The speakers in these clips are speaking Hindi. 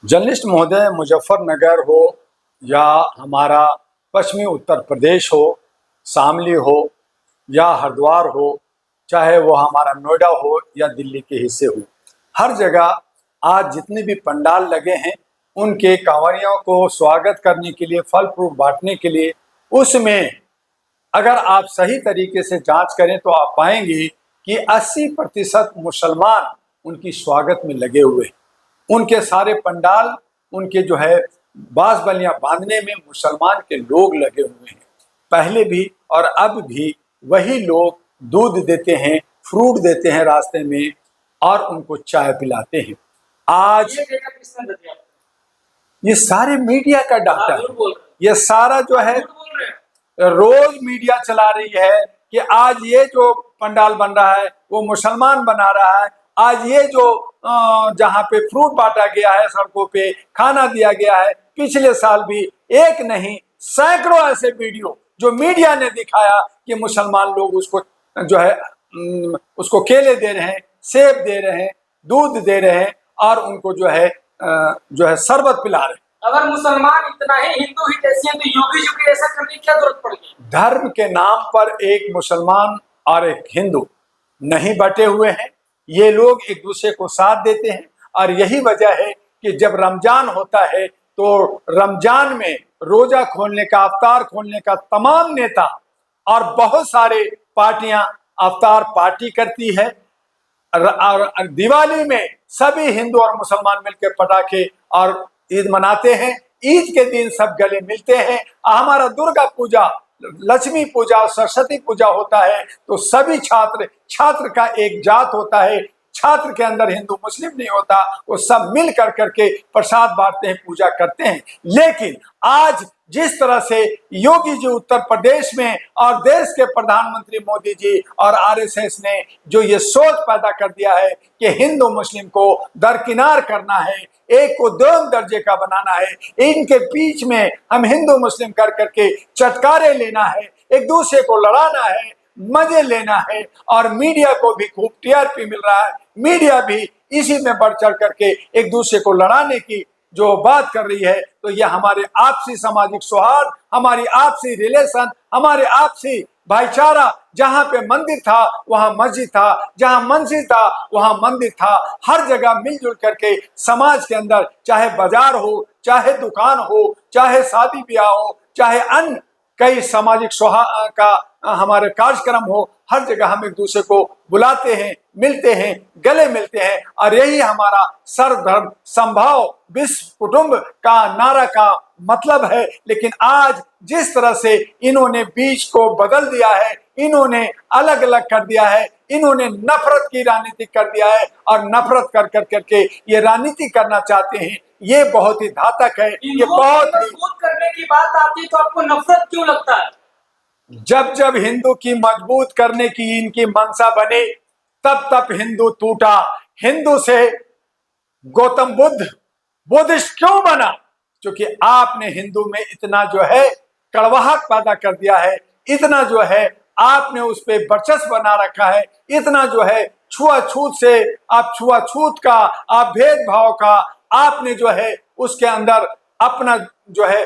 जर्नलिस्ट महोदय, मुजफ्फरनगर हो या हमारा पश्चिमी उत्तर प्रदेश हो, शामली हो या हरिद्वार हो, चाहे वो हमारा नोएडा हो या दिल्ली के हिस्से हो, हर जगह आज जितने भी पंडाल लगे हैं उनके कांवरियों को स्वागत करने के लिए, फल फ्रूट बांटने के लिए, उसमें अगर आप सही तरीके से जांच करें तो आप पाएंगे कि 80% मुसलमान उनकी स्वागत में लगे हुए हैं। उनके सारे पंडाल, उनके जो है बांस बलियां बांधने में मुसलमान के लोग लगे हुए हैं। पहले भी और अब भी वही लोग दूध देते हैं, फ्रूट देते हैं रास्ते में और उनको चाय पिलाते हैं। आज ये सारे मीडिया का डाटा है, ये सारा जो है रोज मीडिया चला रही है कि आज ये जो पंडाल बन रहा है वो मुसलमान बना रहा है, आज ये जो जहाँ पे फ्रूट बांटा गया है, सड़कों पे खाना दिया गया है, पिछले साल भी एक नहीं सैकड़ों ऐसे वीडियो जो मीडिया ने दिखाया कि मुसलमान लोग उसको जो है उसको केले दे रहे हैं, सेब दे रहे हैं, दूध दे रहे हैं और उनको जो है शरबत पिला रहे हैं। अगर मुसलमान इतना ही हिंदू ही जैसे हैं तो योगी जी की ऐसा करने की क्या जरूरत पड़ गई? धर्म के नाम पर एक मुसलमान और एक हिंदू नहीं बटे हुए हैं। ये लोग एक दूसरे को साथ देते हैं और यही वजह है कि जब रमजान होता है तो रमजान में रोजा खोलने का, अफ्तार खोलने का तमाम नेता और बहुत सारे पार्टियां अफ्तार पार्टी करती है और दिवाली में सभी हिंदू और मुसलमान मिलकर पटाखे और ईद मनाते हैं। ईद के दिन सब गले मिलते हैं। हमारा दुर्गा पूजा, लक्ष्मी पूजा, सरस्वती पूजा होता है तो सभी छात्र का एक जात होता है। छात्र के अंदर हिंदू मुस्लिम नहीं होता, वो सब मिल कर करके प्रसाद बांटते हैं, पूजा करते हैं। लेकिन आज जिस तरह से योगी जी उत्तर प्रदेश में और देश के प्रधानमंत्री मोदी जी और आरएसएस ने जो ये सोच पैदा कर दिया है कि हिंदू मुस्लिम को दरकिनार करना है, एक को दो दर्जे का बनाना है, इनके बीच में हम हिंदू मुस्लिम कर करके चटकारे लेना है, एक दूसरे को लड़ाना है, मजे लेना है और मीडिया को भी खूब टीआरपी मिल रहा है। मीडिया भी इसी में बढ़ चढ़ करके एक दूसरे को लड़ाने की जो बात कर रही है, तो यह हमारे आपसी सामाजिक सौहार्द, हमारी आपसी रिलेशन, हमारे आपसी भाईचारा, जहां पे मंदिर था वहां मस्जिद था, जहां मस्जिद था वहां मंदिर था, हर जगह मिलजुल करके समाज के अंदर, चाहे बाजार हो, चाहे दुकान हो, चाहे शादी ब्याह हो, चाहे अन्य कई सामाजिक सौहार्द का हमारे कार्यक्रम हो, हर जगह हम एक दूसरे को बुलाते हैं, मिलते हैं, गले मिलते हैं और यही हमारा सर्वधर्म समभाव विश्व कुटुंब का नारा का मतलब है। लेकिन आज जिस तरह से इन्होंने बीच को बदल दिया है, इन्होंने अलग अलग कर दिया है, इन्होंने नफरत की राजनीति कर दिया है और नफरत कर कर करके ये राजनीति करना चाहते हैं। ये बहुत ही घातक है। ये बहुत ही करने की बात आती है तो आपको नफरत क्यों लगता है? जब जब हिंदू की मजबूत करने की इनकी मंशा बनी तब तब हिंदू टूटा। हिंदू से गौतम बुद्धिस्ट क्यों बना? क्योंकि आपने हिंदू में इतना जो है कड़वाहट पैदा कर दिया है, इतना जो है आपने उस पर वर्चस्व बना रखा है, इतना जो है छुआछूत से आप छुआछूत का, आप भेदभाव का आपने जो है उसके अंदर अपना जो है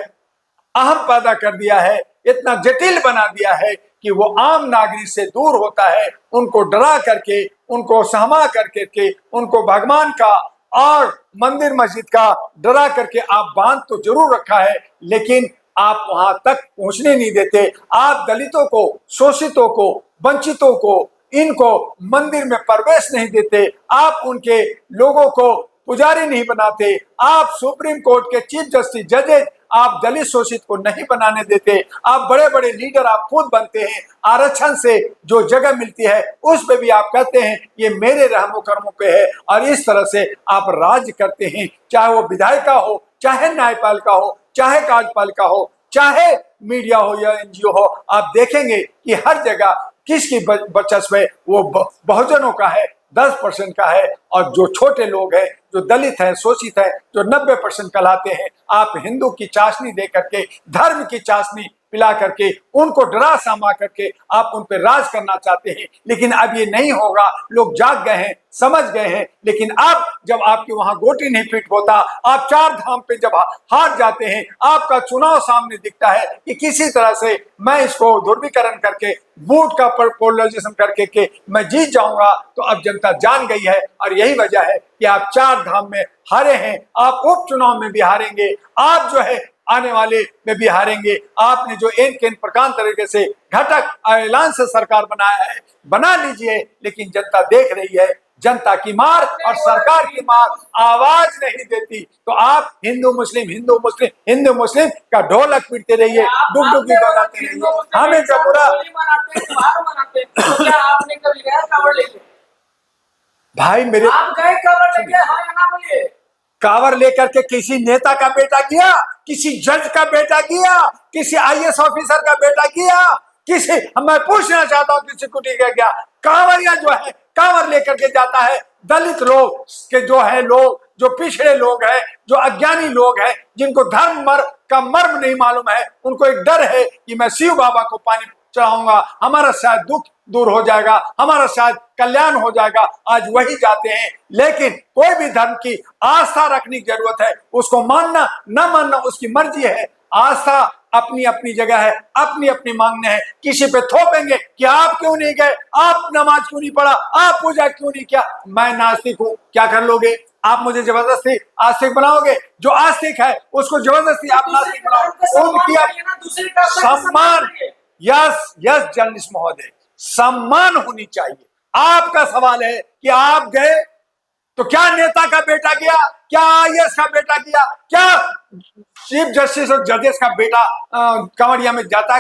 अहम पैदा कर दिया है, इतना जटिल बना दिया है कि वो आम नागरिक से दूर होता है। उनको डरा करके, उनको सहमा करके, उनको भगवान का और मंदिर मस्जिद का डरा करके आप बांध तो जरूर रखा है, लेकिन आप वहां तक पहुंचने नहीं देते। आप दलितों को, शोषितों को, वंचितों को, इनको मंदिर में प्रवेश नहीं देते। आप उनके लोगों को पुजारी नहीं बनाते। आप सुप्रीम कोर्ट के चीफ जस्टिस जजेस आप दलित शोषित को नहीं बनाने देते। आप बड़े बड़े लीडर आप खुद बनते हैं। आरक्षण से जो जगह मिलती है उस पे भी आप कहते हैं ये मेरे रहमो कर्मों पे है और इस तरह से आप राज्य करते हैं। चाहे वो विधायिका हो, चाहे न्यायपालिका हो, चाहे कार्यपालिका हो, चाहे मीडिया हो या एनजीओ हो, आप देखेंगे कि हर जगह किसकी वर्चस्व है? वो बहुजनों का है, 10% का है और जो छोटे लोग हैं, जो दलित हैं, शोषित हैं, जो 90% कहलाते हैं, आप हिंदू की चाशनी दे करके, धर्म की चाशनी पिला करके, उनको डरा सामा करके आप उन पर राज करना चाहते हैं। लेकिन अब ये नहीं होगा, लोग जाग गए हैं, समझ गए हैं। लेकिन अब जब आपके वहां गोटी नहीं फिट होता, आप चार धाम पे जब हार जाते हैं, आपका चुनाव सामने दिखता है कि किसी तरह से मैं इसको ध्रुवीकरण करके, वोट का पोलराइजेशन करके के मैं जीत जाऊंगा, तो अब जनता जान गई है। और यही वजह है कि आप चार धाम में हारे हैं, आप उपचुनाव में भी हारेंगे, आप जो है आने वाले में भी हारेंगे। आपने जो एन केन प्रकार तरीके से घटक ऐलान से सरकार बनाया है, बना लीजिए, लेकिन जनता देख रही है, जनता की मार और सरकार की मार आवाज नहीं देती। तो आप हिंदू मुस्लिम का ढोलक पीटते रहिए, डुगडुगी बजाते रहिए, हमें जब बुरा आपने कभी गया कावड़ लेके? भाई मेरे, आप गए कावड़ लेके? हाँ या ना बोलिए। कावर लेकर के किसी नेता का बेटा गया, किसी जज का बेटा गया, किसी आईएएस ऑफिसर का बेटा गया, किसी, मैं पूछना चाहता हूं किसी कुटी का गया? कांवरिया जो है कांवर लेकर के जाता है, दलित लोग के जो है, लोग जो पिछड़े लोग हैं, जो अज्ञानी लोग हैं, जिनको धर्म का मर्म नहीं मालूम है, उनको एक डर है कि मैं शिव बाबा को पानी चढ़ाऊंगा, हमारा शायद दुख दूर हो जाएगा, हमारा शायद कल्याण हो जाएगा, आज वही जाते हैं। लेकिन कोई भी धर्म की आस्था रखने की जरूरत है, उसको मानना न मानना उसकी मर्जी है। आस्था अपनी अपनी जगह है, अपनी अपनी मांगने हैं। किसी पे थोपेंगे कि आप क्यों नहीं गए, आप नमाज क्यों नहीं पढ़ा, आप पूजा क्यों नहीं किया, मैं नास्तिक हूं, क्या कर लोगे आप? मुझे जबरदस्ती आस्तिक बनाओगे? जो आस्तिक है उसको जबरदस्ती आप नास्तिक बनाओ। उनकी सम्मान, यस यस जर्नलिस्ट महोदय, सम्मान होनी चाहिए। आपका सवाल है कि आप गए तो क्या नेता का बेटा गया, क्या आईएएस का बेटा गया, क्या चीफ जस्टिस और जजेस का बेटा कांवड़िया में जाता है?